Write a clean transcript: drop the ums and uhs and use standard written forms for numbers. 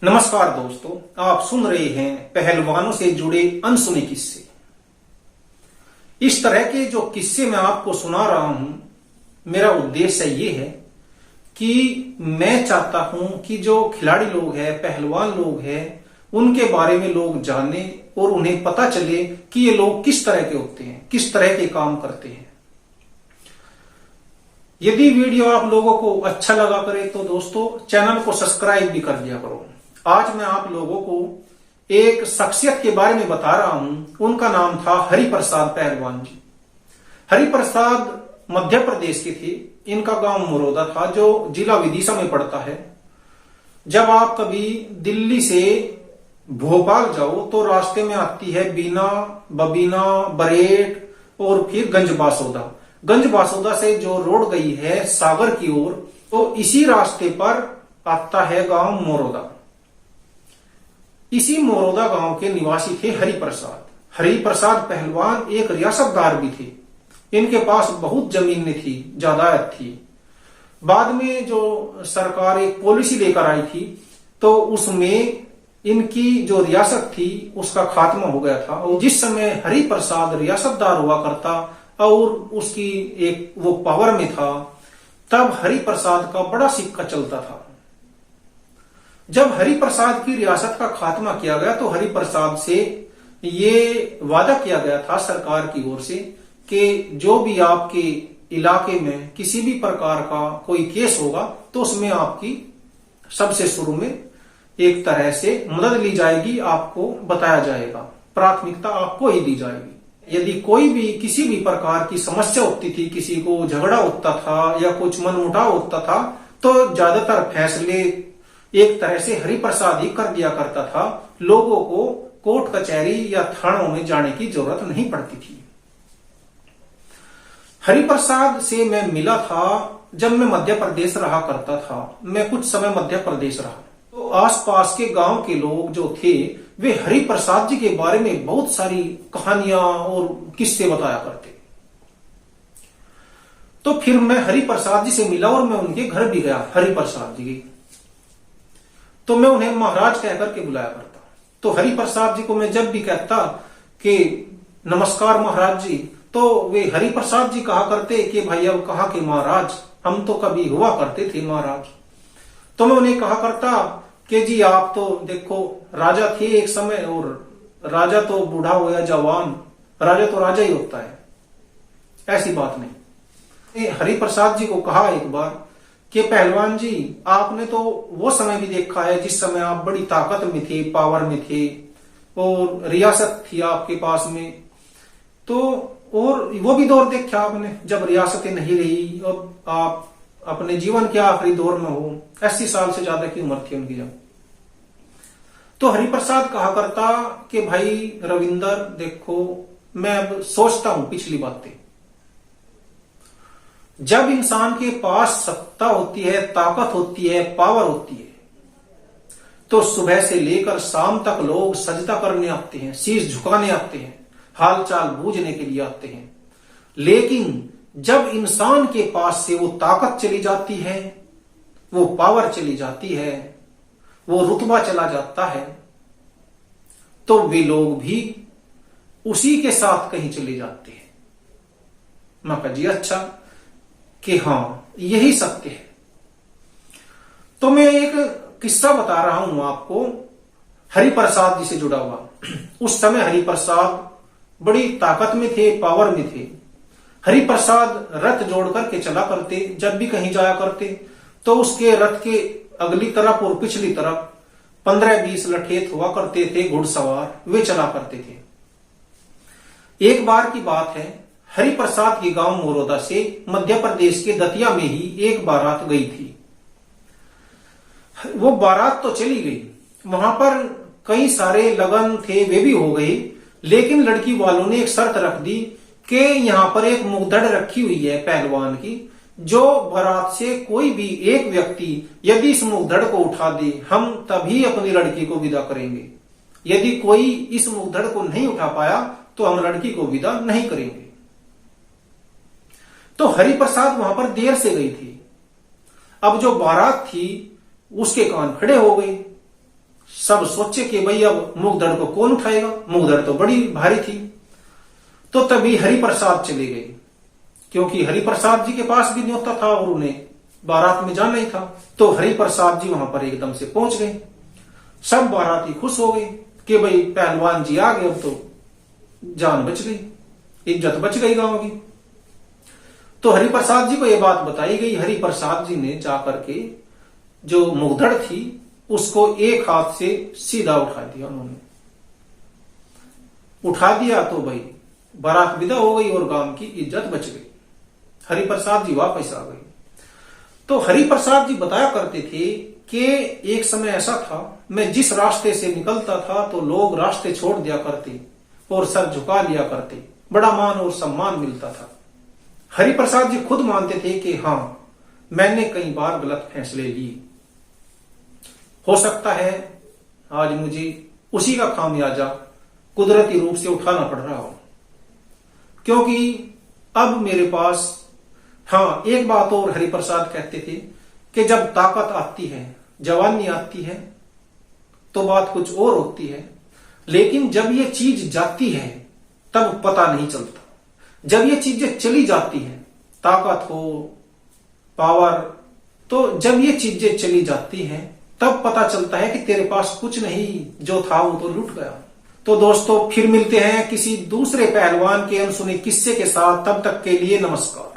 नमस्कार दोस्तों, आप सुन रहे हैं पहलवानों से जुड़े अनसुने किस्से। इस तरह के जो किस्से मैं आपको सुना रहा हूं, मेरा उद्देश्य ये है कि मैं चाहता हूं कि जो खिलाड़ी लोग हैं, पहलवान लोग हैं, उनके बारे में लोग जाने और उन्हें पता चले कि ये लोग किस तरह के होते हैं, किस तरह के काम करते हैं। यदि वीडियो आप लोगों को अच्छा लगा करे तो दोस्तों चैनल को सब्सक्राइब भी कर दिया करो। आज मैं आप लोगों को एक शख्सियत के बारे में बता रहा हूं। उनका नाम था हरिप्रसाद पहलवान जी। हरिप्रसाद मध्य प्रदेश के थे। इनका गांव मुरौदा था जो जिला विदिशा में पड़ता है। जब आप कभी दिल्ली से भोपाल जाओ तो रास्ते में आती है बीना, बबीना, बरेट और फिर गंज बासोदा से जो रोड गई है सागर की ओर, तो इसी रास्ते पर आता है गांव मोरौदा। इसी मोरौदा गांव के निवासी थे हरिप्रसाद। हरिप्रसाद पहलवान एक रियासतदार भी थे। इनके पास बहुत जमीनें थी, जायदाद थी। बाद में जो सरकार एक पॉलिसी लेकर आई थी तो उसमें इनकी जो रियासत थी उसका खात्मा हो गया था। और जिस समय हरिप्रसाद रियासतदार हुआ करता और उसकी एक वो पावर में था, तब हरिप्रसाद का बड़ा सिक्का चलता था। जब हरिप्रसाद की रियासत का खात्मा किया गया तो हरिप्रसाद से ये वादा किया गया था सरकार की ओर से कि जो भी आपके इलाके में किसी भी प्रकार का कोई केस होगा तो उसमें आपकी सबसे शुरू में एक तरह से मदद ली जाएगी, आपको बताया जाएगा, प्राथमिकता आपको ही दी जाएगी। यदि कोई भी किसी भी प्रकार की समस्या होती थी, किसी को झगड़ा होता था या कुछ मनमुटाव होता था, तो ज्यादातर फैसले एक तरह से हरिप्रसाद ही कर दिया करता था। लोगों को कोर्ट कचहरी या थानों में जाने की जरूरत नहीं पड़ती थी। हरिप्रसाद से मैं मिला था जब मैं मध्य प्रदेश रहा करता था। मैं कुछ समय मध्य प्रदेश रहा तो आसपास के गांव के लोग जो थे वे हरिप्रसाद जी के बारे में बहुत सारी कहानियां और किस्से बताया करते। तो फिर मैं हरिप्रसाद जी से मिला और मैं उनके घर भी गया, हरिप्रसाद जी के। तो मैं उन्हें महाराज कहकर के बुलाया करता। तो हरिप्रसाद जी को मैं जब भी कहता कि नमस्कार महाराज जी, तो वे हरिप्रसाद जी कहा करते कि भाई अब कहा के महाराज, हम तो कभी हुआ करते थे महाराज। तो मैं उन्हें कहा करता कि जी आप तो देखो राजा थे एक समय, और राजा तो बूढ़ा हो या जवान, राजा तो राजा ही होता है, ऐसी बात नहीं। हरिप्रसाद जी को कहा एक बार कि पहलवान जी आपने तो वो समय भी देखा है जिस समय आप बड़ी ताकत में थे, पावर में थे और रियासत थी आपके पास में, तो और वो भी दौर देखा आपने जब रियासतें नहीं रही और आप अपने जीवन के आखिरी दौर में हो। 80 साल से ज्यादा की उम्र थी उनकी जब। तो हरिप्रसाद कहा करता कि भाई रविंदर देखो, मैं अब सोचता हूं पिछली बातें। जब इंसान के पास सत्ता होती है, ताकत होती है, पावर होती है, तो सुबह से लेकर शाम तक लोग सजदा करने आते हैं, शीश झुकाने आते हैं, हालचाल बूझने के लिए आते हैं। लेकिन जब इंसान के पास से वो ताकत चली जाती है, वो पावर चली जाती है, वो रुतबा चला जाता है, तो वे लोग भी उसी के साथ कहीं चले जाते हैं। मैं कहा जी अच्छा, कि हाँ यही सत्य है। तो मैं एक किस्सा बता रहा हूं आपको हरिप्रसाद जी से जुड़ा हुआ। उस समय हरिप्रसाद बड़ी ताकत में थे, पावर में थे। हरिप्रसाद रथ जोड़ करके चला करते। जब भी कहीं जाया करते तो उसके रथ के अगली तरफ और पिछली तरफ 15-20 लठेत हुआ करते थे, घुड़सवार, वे चला करते थे। एक बार की बात है, हरिप्रसाद के गांव मोरौदा से मध्य प्रदेश के दतिया में ही एक बारात गई थी। वो बारात तो चली गई, वहां पर कई सारे लगन थे, वे भी हो गए। लेकिन लड़की वालों ने एक शर्त रख दी कि यहां पर एक मुगदड़ रखी हुई है पहलवान की, जो बारात से कोई भी एक व्यक्ति यदि इस मुगदड़ को उठा दे, हम तभी अपनी लड़की को विदा करेंगे। यदि कोई इस मुगदड़ को नहीं उठा पाया तो हम लड़की को विदा नहीं करेंगे। तो हरिप्रसाद वहां पर देर से गई थी। अब जो बारात थी उसके कान खड़े हो गए। सब सोचे कि भाई अब मुगदड़ को कौन उठाएगा, मुगदड़ तो बड़ी भारी थी। तो तभी हरिप्रसाद चले गए, क्योंकि हरिप्रसाद जी के पास भी न्योता था और उन्हें बारात में जाना ही था। तो हरिप्रसाद जी वहां पर एकदम से पहुंच गए। सब बाराती खुश हो गए कि भाई पहलवान जी आ गए, अब तो जान बच गई, इज्जत बच गई गांव की। तो हरिप्रसाद जी को यह बात बताई गई। हरिप्रसाद जी ने जाकर के जो मुगदड़ थी उसको एक हाथ से सीधा उठा दिया। उन्होंने उठा दिया तो भाई बारात विदा हो गई और गांव की इज्जत बच गई। हरिप्रसाद जी वापस आ गए। तो हरिप्रसाद जी बताया करते थे कि एक समय ऐसा था, मैं जिस रास्ते से निकलता था तो लोग रास्ते छोड़ दिया करते और सर झुका लिया करते, बड़ा मान और सम्मान मिलता था। हरिप्रसाद जी खुद मानते थे कि हाँ, मैंने कई बार गलत फैसले लिए, हो सकता है आज मुझे उसी का खामियाजा कुदरती रूप से उठाना पड़ रहा हो, क्योंकि अब मेरे पास, हाँ एक बात और हरिप्रसाद कहते थे कि जब ताकत आती है, जवानी आती है तो बात कुछ और होती है, लेकिन जब ये चीज जाती है तब पता नहीं चलता। जब ये चीजें चली जाती हैं, ताकत हो, पावर, तो जब ये चीजें चली जाती हैं तब पता चलता है कि तेरे पास कुछ नहीं, जो था वो तो लुट गया। तो दोस्तों फिर मिलते हैं किसी दूसरे पहलवान के अनसुने किस्से के साथ, तब तक के लिए नमस्कार।